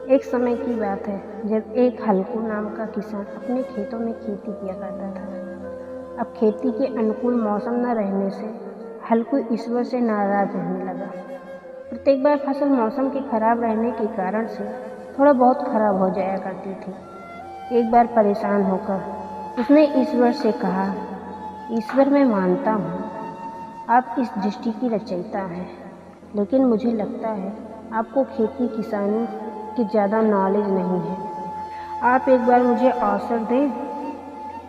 एक समय की बात है जब एक हल्कू नाम का किसान अपने खेतों में खेती किया करता था। अब खेती के अनुकूल मौसम न रहने से हल्कू ईश्वर से नाराज रहने लगा। प्रत्येक बार फसल मौसम के खराब रहने के कारण से थोड़ा बहुत खराब हो जाया करती थी। एक बार परेशान होकर उसने ईश्वर से कहा, ईश्वर मैं मानता हूँ आप इस दृष्टि की रचयिता हैं, लेकिन मुझे लगता है आपको खेती किसानी की ज़्यादा नॉलेज नहीं है। आप एक बार मुझे अवसर दें,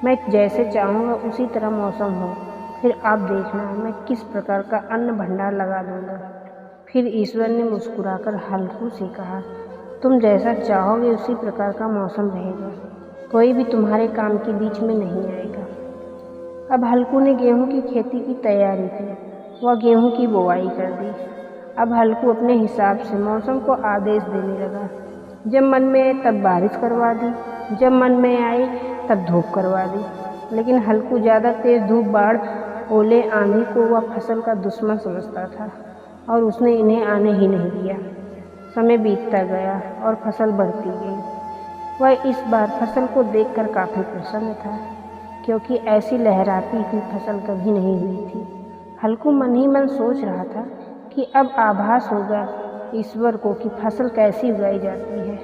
मैं जैसे चाहूँगा उसी तरह मौसम हो, फिर आप देखना मैं किस प्रकार का अन्न भंडार लगा दूँगा। फिर ईश्वर ने मुस्कुराकर हल्कू से कहा, तुम जैसा चाहोगे उसी प्रकार का मौसम रहेगा, कोई भी तुम्हारे काम के बीच में नहीं आएगा। अब हल्कू ने गेहूं की खेती की तैयारी की। वह गेहूं की बुवाई कर दी। अब हल्कू अपने हिसाब से मौसम को आदेश देने लगा। जब मन में आए तब बारिश करवा दी, जब मन में आई तब धूप करवा दी। लेकिन हल्कू ज़्यादा तेज धूप, बाढ़, ओले, आंधी को वह फसल का दुश्मन समझता था और उसने इन्हें आने ही नहीं दिया। समय बीतता गया और फसल बढ़ती गई। वह इस बार फसल को देखकर काफ़ी प्रसन्न था, क्योंकि ऐसी लहराती हुई फसल कभी नहीं हुई थी। हल्कू मन ही मन सोच रहा था कि अब आभास होगा ईश्वर को कि फसल कैसी उगाई जाती है।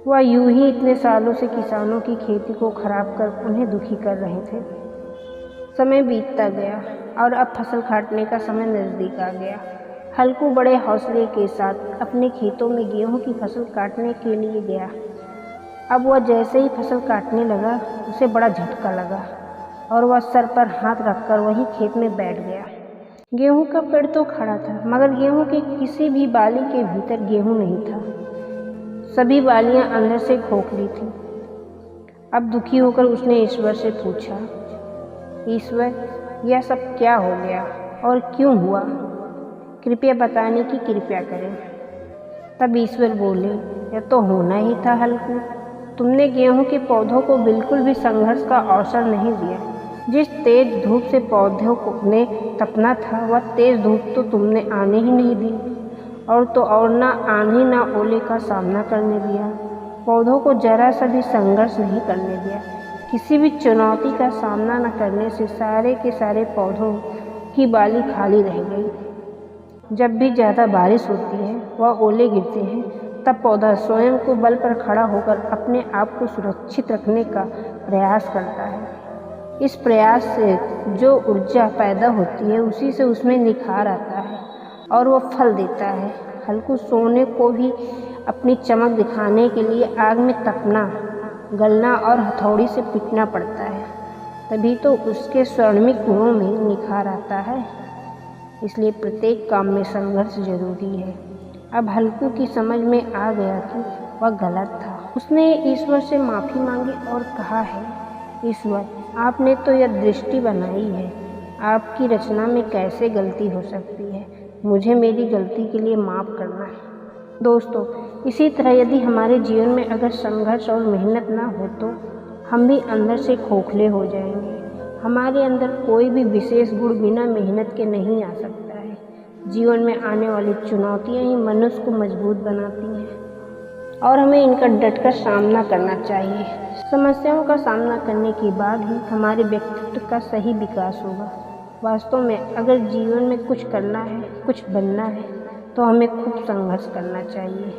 वह यूं ही इतने सालों से किसानों की खेती को खराब कर उन्हें दुखी कर रहे थे। समय बीतता गया और अब फसल काटने का समय नज़दीक आ गया। हल्कू बड़े हौसले के साथ अपने खेतों में गेहूं की फसल काटने के लिए गया। अब वह जैसे ही फसल काटने लगा उसे बड़ा झटका लगा और वह सर पर हाथ रखकर वहीं खेत में बैठ गया। गेहूं का पेड़ तो खड़ा था, मगर गेहूं के किसी भी बाली के भीतर गेहूं नहीं था। सभी बालियां अंदर से खोखली थी। अब दुखी होकर उसने ईश्वर से पूछा, ईश्वर यह सब क्या हो गया और क्यों हुआ? कृपया बताने की कृपा करें। तब ईश्वर बोले, यह तो होना ही था हल्कू। तुमने गेहूं के पौधों को बिल्कुल भी संघर्ष का अवसर नहीं दिया। जिस तेज धूप से पौधों ने तपना था, वह तेज धूप तो तुमने आने ही नहीं दी, और तो और ना आंधी ना ओले का सामना करने दिया। पौधों को जरा सा भी संघर्ष नहीं करने दिया। किसी भी चुनौती का सामना न करने से सारे के सारे पौधों की बाली खाली रह गई। जब भी ज़्यादा बारिश होती है, वह ओले गिरते हैं, तब पौधा स्वयं को बल पर खड़ा होकर अपने आप को सुरक्षित रखने का प्रयास करता है। इस प्रयास से जो ऊर्जा पैदा होती है, उसी से उसमें निखार आता है और वह फल देता है। हल्कू सोने को भी अपनी चमक दिखाने के लिए आग में तपना, गलना और हथौड़ी से पीटना पड़ता है, तभी तो उसके स्वर्णिम गुणों में निखार आता है। इसलिए प्रत्येक काम में संघर्ष जरूरी है। अब हल्कू की समझ में आ गया कि वह गलत था। उसने ईश्वर से माफ़ी मांगी और कहा है, ईश्वर आपने तो यह दृष्टि बनाई है, आपकी रचना में कैसे गलती हो सकती है? मुझे मेरी गलती के लिए माफ़ करना। दोस्तों, इसी तरह यदि हमारे जीवन में अगर संघर्ष और मेहनत ना हो तो हम भी अंदर से खोखले हो जाएंगे। हमारे अंदर कोई भी विशेष गुण बिना मेहनत के नहीं आ सकता है। जीवन में आने वाली चुनौतियाँ ही मनुष्य को मजबूत बनाती हैं और हमें इनका डटकर सामना करना चाहिए। समस्याओं का सामना करने के बाद ही हमारे व्यक्तित्व का सही विकास होगा। वास्तव में अगर जीवन में कुछ करना है, कुछ बनना है, तो हमें खूब संघर्ष करना चाहिए।